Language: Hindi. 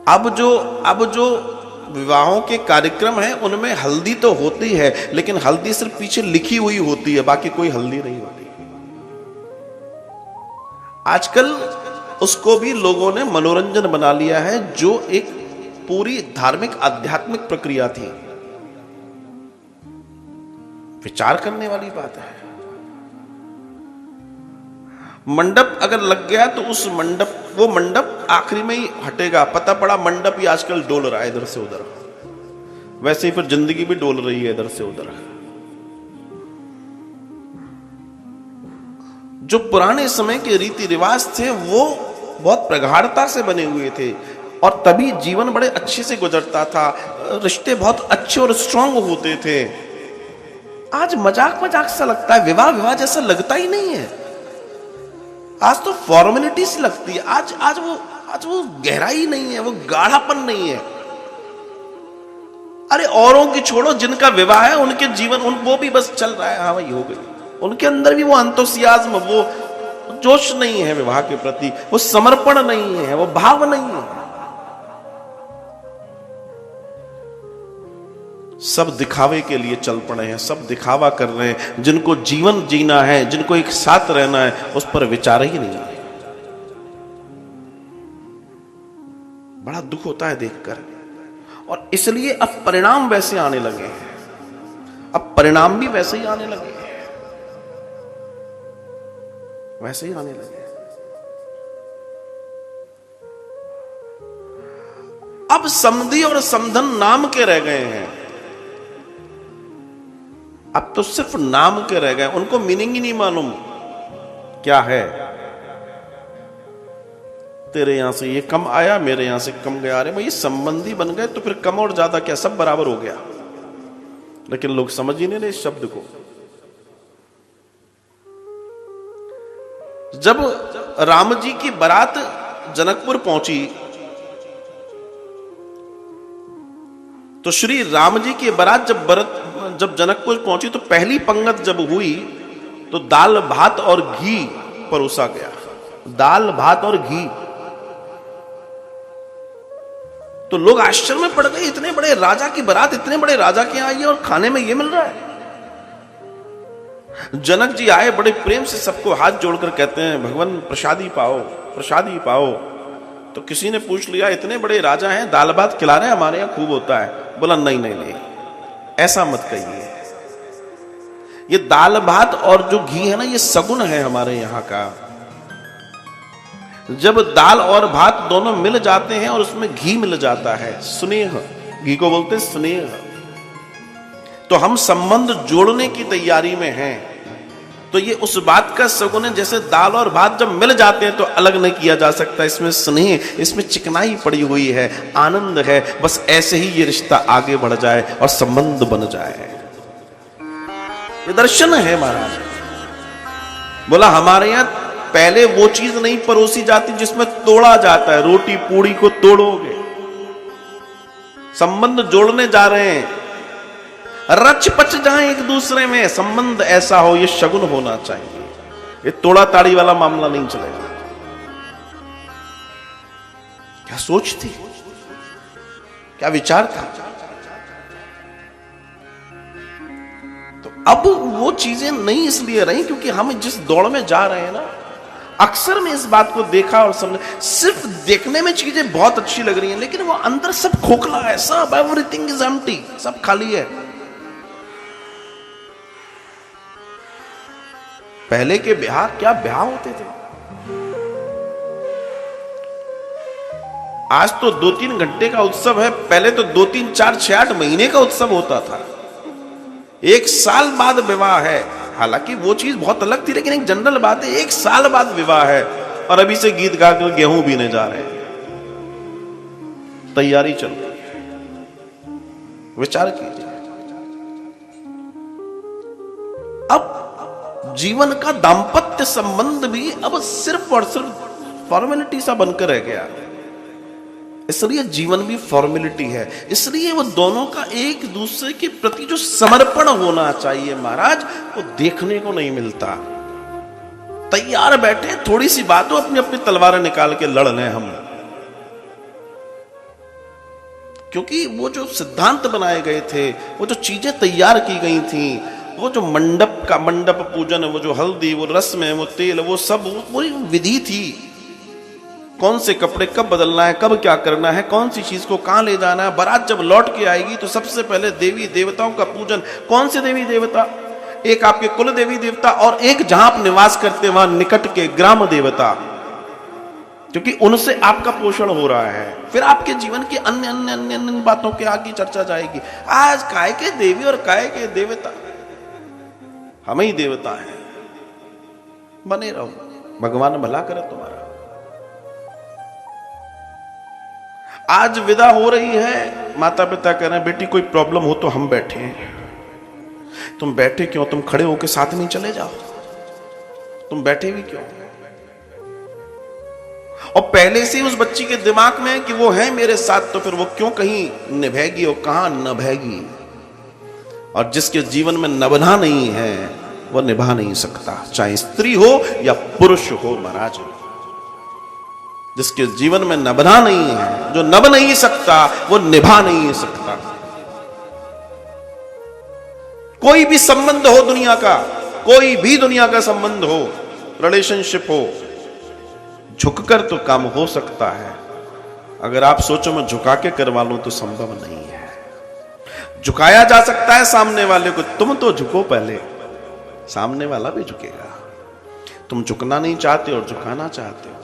अब जो विवाहों के कार्यक्रम हैं उनमें हल्दी तो होती है, लेकिन हल्दी सिर्फ पीछे लिखी हुई होती है, बाकी कोई हल्दी नहीं होती। आजकल उसको भी लोगों ने मनोरंजन बना लिया है, जो एक पूरी धार्मिक आध्यात्मिक प्रक्रिया थी। विचार करने वाली बात है। मंडप अगर लग गया तो वो मंडप आखिरी में ही हटेगा। पता पड़ा मंडप ही आजकल डोल रहा है इधर से उधर, वैसे ही फिर जिंदगी भी डोल रही है इधर से उधर। जो पुराने समय के रीति रिवाज थे वो बहुत प्रगाढ़ता से बने हुए थे, और तभी जीवन बड़े अच्छे से गुजरता था, रिश्ते बहुत अच्छे और स्ट्रांग होते थे। आज मजाक मजाक सा लगता है, विवाह जैसा लगता ही नहीं है। आज तो फॉर्मेलिटी सी लगती है। आज वो गहराई नहीं है, वो गाढ़ापन नहीं है। अरे औरों की छोड़ो, जिनका विवाह है उनके जीवन वो भी बस चल रहा है, हाँ भाई हो गई। उनके अंदर भी वो एंथुसियाज्म, वो जोश नहीं है विवाह के प्रति, वो समर्पण नहीं है, वो भाव नहीं है। सब दिखावे के लिए चल पड़े हैं, सब दिखावा कर रहे हैं। जिनको जीवन जीना है, जिनको एक साथ रहना है, उस पर विचार ही नहीं है। बड़ा दुख होता है देखकर। और इसलिए अब परिणाम वैसे आने लगे हैं, अब परिणाम भी वैसे ही आने लगे हैं, वैसे ही आने लगे। अब समधी और समधन नाम के रह गए हैं। अब तो सिर्फ नाम के रह गए, उनको मीनिंग ही नहीं मालूम क्या है। तेरे यहां से ये कम आया, मेरे यहां से कम गया। अरे भाई संबंधी बन गए तो फिर कम और ज्यादा क्या, सब बराबर हो गया। लेकिन लोग समझ ही नहीं रहे इस शब्द को। जब राम जी की बारात जनकपुर पहुंची तो श्री राम जी की बारात जब जनकपुर पहुंची तो पहली पंगत जब हुई तो दाल भात और घी परोसा गया। दाल भात और घी। तो लोग आश्चर्य में पड़ गए, इतने बड़े राजा की बारात, इतने बड़े राजा के यहाँ आई है और खाने में ये मिल रहा है। जनक जी आए, बड़े प्रेम से सबको हाथ जोड़कर कहते हैं, भगवान प्रसादी पाओ, प्रसादी पाओ। तो किसी ने पूछ लिया, इतने बड़े राजा हैं, दाल भात खिला रहे हैं, हमारे यहाँ खूब होता है। बोला नहीं नहीं नहीं, ऐसा मत कहिए। ये दाल भात और जो घी है ना, ये सगुन है हमारे यहाँ का। जब दाल और भात दोनों मिल जाते हैं और उसमें घी मिल जाता है, स्नेह, घी को बोलते हैं स्नेह, तो हम संबंध जोड़ने की तैयारी में हैं। तो ये उस बात का सगुन है, जैसे दाल और भात जब मिल जाते हैं तो अलग नहीं किया जा सकता। इसमें स्नेह, इसमें चिकनाई पड़ी हुई है, आनंद है। बस ऐसे ही ये रिश्ता आगे बढ़ जाए और संबंध बन जाए। ये दर्शन है महाराज। बोला हमारे यहां पहले वो चीज नहीं परोसी जाती जिसमें तोड़ा जाता है। रोटी पूड़ी को तोड़ोगे, संबंध जोड़ने जा रहे हैं, रच पच जाए एक दूसरे में, संबंध ऐसा हो, ये शगुन होना चाहिए। ये तोड़ा ताड़ी वाला मामला नहीं चलेगा। क्या सोच थी, क्या विचार था। तो अब वो चीजें नहीं इसलिए रही क्योंकि हम जिस दौड़ में जा रहे हैं ना, अक्सर में इस बात को देखा और समझा। सिर्फ देखने में चीजें बहुत अच्छी लग रही हैं, लेकिन वो अंदर सब खोखला है, सब एवरीथिंग इज एम्प्टी, सब खाली है। पहले के ब्याह, क्या ब्याह होते थे। आज तो 2-3 घंटे का उत्सव है, पहले तो 2-3, 4, 6, 8 महीने का उत्सव होता था। 1 साल बाद विवाह है। हालांकि वो चीज बहुत अलग थी, लेकिन एक जनरल बात है, 1 साल बाद विवाह है और अभी से गीत गाकर गेहूं बीने जा रहे हैं। तैयारी चल रही है। विचार कीजिए। अब जीवन का दाम्पत्य संबंध भी अब सिर्फ और सिर्फ फॉर्मेलिटी सा बनकर रह गया। इसलिए जीवन भी फॉर्मेलिटी है। इसलिए वो दोनों का एक दूसरे के प्रति जो समर्पण होना चाहिए महाराज, वो देखने को नहीं मिलता। तैयार बैठे, थोड़ी सी बात हो, अपनी अपनी तलवारें निकाल के लड़ लें हम। क्योंकि वो जो सिद्धांत बनाए गए थे, वो जो चीजें तैयार की गई थी, वो जो मंडप पूजन, वो जो हल्दी, वो रस्म, वो तेल, वो सब, वो पूरी विधि थी। कौन से कपड़े कब बदलना है, कब क्या करना है, कौन सी चीज को कहां ले जाना है। बारात जब लौट के आएगी तो सबसे पहले देवी देवताओं का पूजन। कौन से देवी देवता? एक आपके कुल देवी देवता और एक जहां आप निवास करते वहां निकट के ग्राम देवता, क्योंकि उनसे आपका पोषण हो रहा है। फिर आपके जीवन की अन्य अन्य अन्य अन्य बातों की आगे चर्चा जाएगी। आज काय के देवी और काय के देवता, हम ही देवता हैं। बने रहो, भगवान भला करे तुम्हारा। आज विदा हो रही है, माता पिता कह रहे हैं बेटी कोई प्रॉब्लम हो तो हम बैठे हैं। तुम बैठे क्यों? तुम खड़े होकर साथ में चले जाओ। तुम बैठे भी क्यों? और पहले से उस बच्ची के दिमाग में कि वो है मेरे साथ, तो फिर वो क्यों कहीं निभेगी और कहां नभेगी। और जिसके जीवन में नभना नहीं है वो निभा नहीं सकता, चाहे स्त्री हो या पुरुष हो। महाराज, जिसके जीवन में नभना नहीं है, जो नभ नहीं सकता, वो निभा नहीं सकता। कोई भी संबंध हो दुनिया का, कोई भी दुनिया का संबंध हो, रिलेशनशिप हो, झुककर तो काम हो सकता है। अगर आप सोचो मैं झुका के करवा लूं तो संभव नहीं है। झुकाया जा सकता है सामने वाले को, तुम तो झुको पहले, सामने वाला भी झुकेगा। तुम झुकना नहीं चाहते और झुकाना चाहते हो।